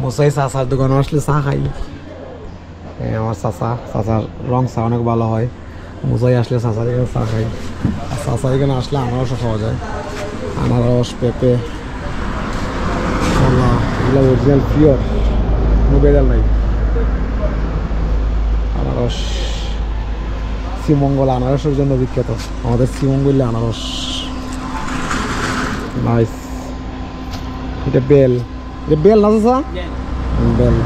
মুসাই চাচার দোকানে আসলে চা খাই। আমার চাচার রং চা অনেক ভালো হয়। মুসাই আসলে চাচার এখানে চা খাই। আর চাচার এখানে আসলে আনারসও খাওয়া যায়। আনারস, পেঁপে, কলা, এগুলো অরিজিনাল পিওর, কোনো বেজাল নাই। আনারস, শ্রীমঙ্গল আনারসের জন্য বিখ্যাত। আমাদের শ্রীমঙ্গলে আনারস নাইস। এটা বেল, এটা বেল না চাচা? বেল।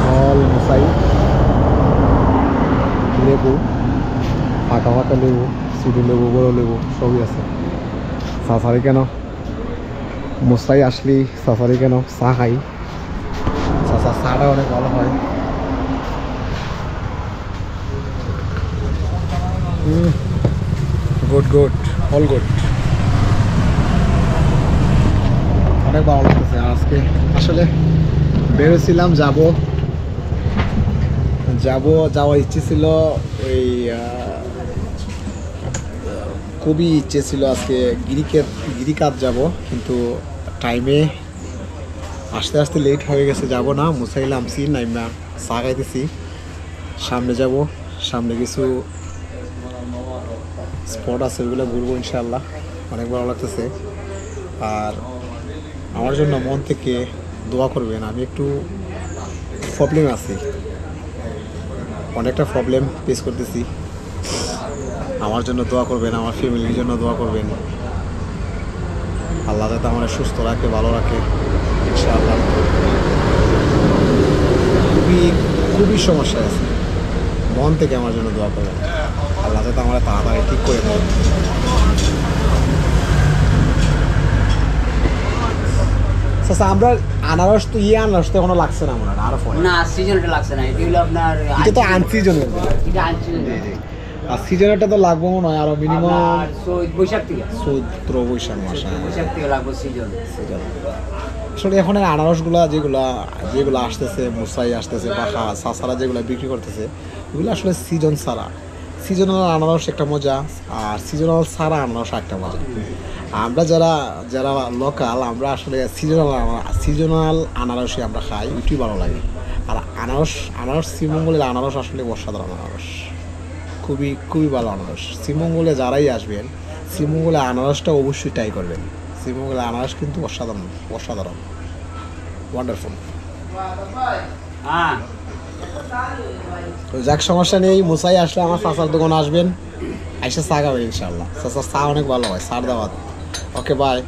ফল মুসাই, লেবু, ফাঁকা ফাঁকা লেবু, সিডি লেবু, বড় লেবু সবই আছে। চাচারি কেন মুসাই আসলি চাচারি কেন চা খাই। চাচা চাটা অনেক ভালো হয়। Good good, all good. অনেক ভালো লাগতেছে আজকে। আসলে বেরোছিলাম যাওয়ার ইচ্ছে ছিল। ওই খুবই ইচ্ছে ছিল আজকে গিরিকাত যাব, কিন্তু টাইমে আস্তে আস্তে লেট হয়ে গেছে। যাব না, মুসাই নামছি, নাইমা চা খাইতেছি। সামনে যাব, সামনে কিছু স্পট আছে, ওগুলো ঘুরবো ইনশাআল্লাহ। অনেক ভালো লাগতেছে। আর আমার জন্য মন থেকে দোয়া করবেন। আমি একটু প্রবলেম আছি, অনেকটা প্রবলেম ফেস করতেছি। আমার জন্য দোয়া করবেন, আমার ফ্যামিলির জন্য দোয়া করবেন। আল্লাহ যাতে আমার সুস্থ রাখে, ভালো রাখে ইনশাআল্লাহ। খুবই সমস্যা আছে, মন থেকে আমার জন্য দোয়া করবেন। আল্লাহ যাতে আমার তাড়াতাড়ি ঠিক করে দেয়। আচ্ছা, আমরা আনারস তো আনারস তো এখনো লাগছে না মনে হয়, আরো পরে না সিজনটা লাগছে না। এটা হলো আপনার এটা তো আনসিজনের, এটা আনসিজন। আর সিজনেরটা তো লাগবো মনে হয় আরো মিনিমাম বৈশাখ থেকে, চৈত্র বৈশাখ মাস। বৈশাখ থেকে লাগবে সিজন। আসলে এখন আনারসগুলা যেগুলো আসতেছে, মুসাই আসতেছে বা চাচারা যেগুলো বিক্রি করতেছে, ওগুলো আসলে সিজন ছাড়া। সিজনাল আনারস একটা মজা, আর সিজনাল ছাড়া আনারস একটা মজা। আমরা যারা লোকাল, আমরা আসলে সিজনাল আনারসই আমরা খাই, ওইটাই ভালো লাগে। আর আনারস শ্রীমঙ্গলের আনারস আসলে অসাধারণ আনারস, খুবই ভালো আনারস। শ্রীমঙ্গলে যারাই আসবেন, শ্রীমঙ্গলে আনারসটা অবশ্যই ট্রাই করবেন। শ্রীমঙ্গলে আনারস কিন্তু অসাধারণ, ওয়ান্ডারফুল। যাক, সমস্যা নেই। মুসাই আসলে আমার চাচার দোকানে আসবেন, এসে চা খাবেন ইনশাল্লাহ। চাচার চা অনেক ভালো হয়, চার দাওয়াত। ওকে, বাই।